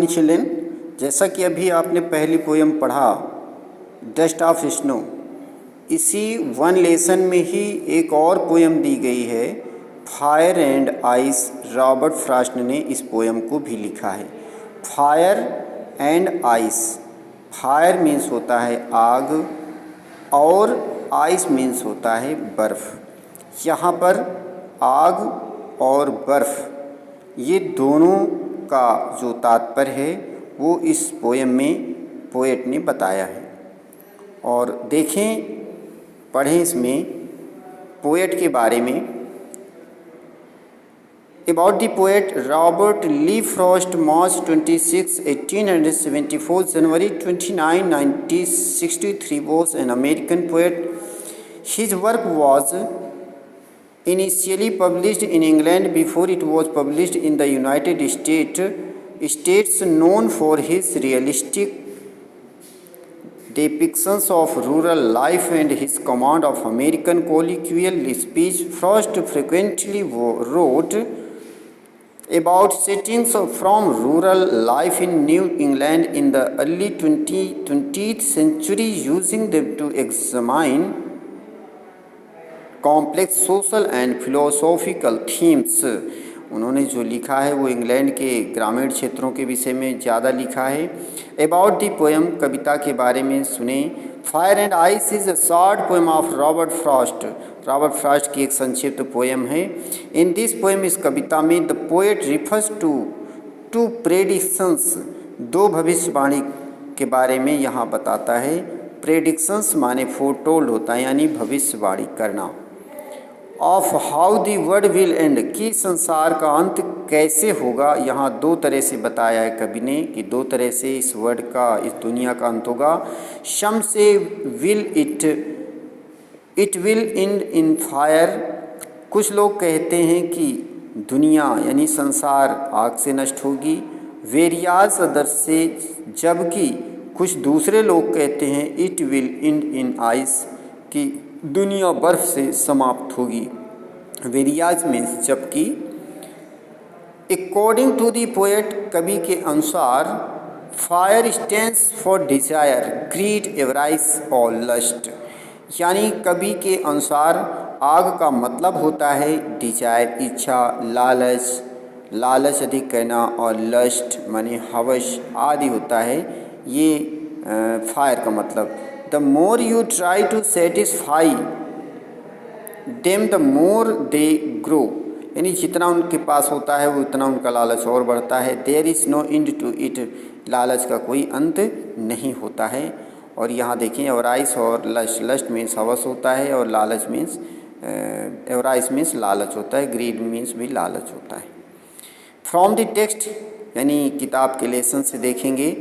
Children, जैसा कि अभी आपने पहली पोयम पढ़ा डस्ट ऑफ स्नो, इसी वन लेसन में ही एक और पोयम दी गई है fire and ice. Robert Frost ने इस पोयम को भी लिखा है। Fire and ice, fire means होता है आग और आइस मीन्स होता है बर्फ़। यहाँ पर आग और बर्फ़ ये दोनों का जो तात्पर्य है वो इस पोयम में पोएट ने बताया है। और देखें, पढ़ें इसमें पोएट के बारे में। About the poet Robert Lee Frost, March 26, 1874, January 29, 1963, was an American poet. His work was initially published in England before it was published in the United States, known for his realistic depictions of rural life and his command of American colloquial speech. Frost frequently wrote about settings from rural life in New England in the early 20th century, using them to examine complex social and philosophical themes. उन्होंने जो लिखा है वो England के ग्रामीण क्षेत्रों के विषय में ज़्यादा लिखा है। अबाउट दी पोएम, कविता के बारे में सुने। Fire and ice is a short poem of Robert Frost. Robert Frost की एक संक्षिप्त पोएम है। इन दिस पोएम, इस कविता में the poet refers to predictions, दो भविष्यवाणी के बारे में यहाँ बताता है। प्रेडिक्शंस माने फोरटोल्ड होता है, यानी भविष्यवाणी करना। Of how the world will and, कि संसार का अंत कैसे होगा। यहाँ दो तरह से बताया है कवि ने कि दो तरह से इस वर्ल्ड का, इस दुनिया का अंत होगा। शम से will it will end in fire, कुछ लोग कहते हैं कि दुनिया यानी संसार आग से नष्ट होगी। वेरियाज अदर से, जबकि कुछ दूसरे लोग कहते हैं it will end in ice, कि दुनिया बर्फ़ से समाप्त होगी। वेरियाज मीन्स जबकि। अकॉर्डिंग टू दी पोएट, कवि के अनुसार fire stands for desire, greed, avarice और लस्ट, यानी कवि के अनुसार आग का मतलब होता है डिजायर, इच्छा, लालच अधिक करना, और लस्ट माने हवस आदि होता है ये फायर का मतलब। The more you try to satisfy them the more they grow, यानी जितना उनके पास होता है वो उतना उनका लालच और बढ़ता है। There is no end to it, लालच का कोई अंत नहीं होता है। और यहाँ देखें एवराइस और लस्ट मीन्स हवस होता है, और लालच मीन्स एवराइस मीन्स लालच होता है, ग्रीड मीन्स भी लालच होता है। फ्रॉम द टेक्स्ट, यानी किताब के लेसन से देखेंगे।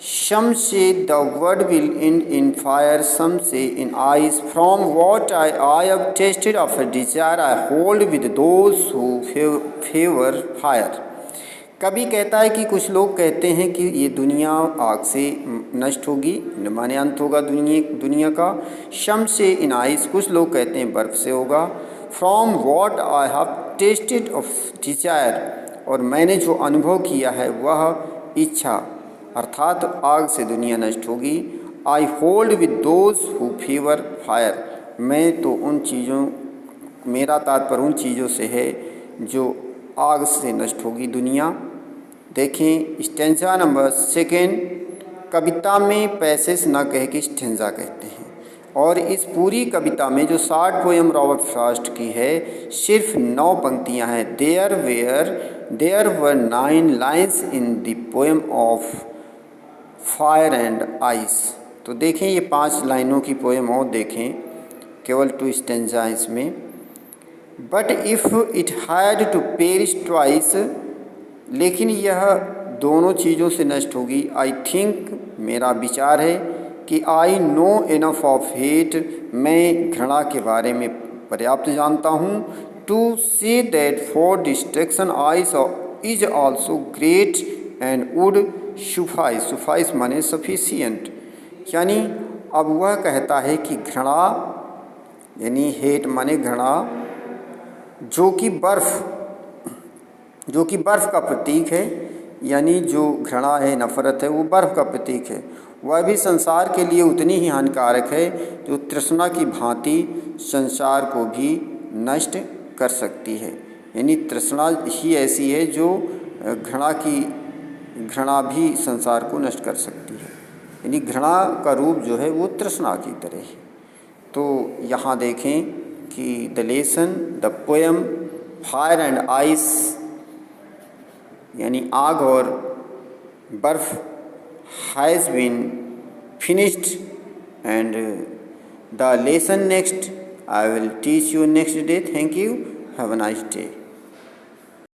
Some say the word will end in fire, some say in ice. From what I have tasted of a desire, I hold with those who favor fire. कभी कहता है कि कुछ लोग कहते हैं कि ये दुनिया आग से नष्ट होगी, माने अंत होगा दुनिया का। शम से इन आइस, कुछ लोग कहते हैं बर्फ़ से होगा। From what I have tested of desire, और मैंने जो अनुभव किया है वह इच्छा, अर्थात आग से दुनिया नष्ट होगी। I hold with those who favour fire, मैं तो उन चीज़ों, मेरा तात्पर्य उन चीज़ों से है जो आग से नष्ट होगी दुनिया। देखें स्टेंजा नंबर 2, कविता में पैसेज ना कह के स्टेंजा कहते हैं। और इस पूरी कविता में जो शॉर्ट पोएम रॉबर्ट फ्रॉस्ट की है सिर्फ 9 पंक्तियां हैं। There were 9 lines in the poem of fire and ice. तो देखें ये 5 लाइनों की पोएम और देखें, केवल 2 स्टेंजा है इसमें। But if it had to perish twice, लेकिन यह दोनों चीज़ों से नष्ट होगी। आई थिंक, मेरा विचार है कि I know enough of hate, मैं घृणा के बारे में पर्याप्त जानता हूँ। To say that for destruction ice is also great and would suffice माने सफिशियंट, यानी अब वह कहता है कि घृणा यानी हेट माने घृणा, जो कि बर्फ़ का प्रतीक है, यानी जो घृणा है, नफ़रत है, वो बर्फ़ का प्रतीक है। वह भी संसार के लिए उतनी ही हानिकारक है जो तृष्णा की भांति संसार को भी नष्ट कर सकती है। यानी तृष्णा ही ऐसी है जो घृणा भी संसार को नष्ट कर सकती है। यानी घृणा का रूप जो है वो तृष्णा की तरह है। तो यहाँ देखें कि the lesson, the poem fire and ice, यानी आग और बर्फ़, has been finished and the lesson next I will teach you next day. Thank you, have a nice day.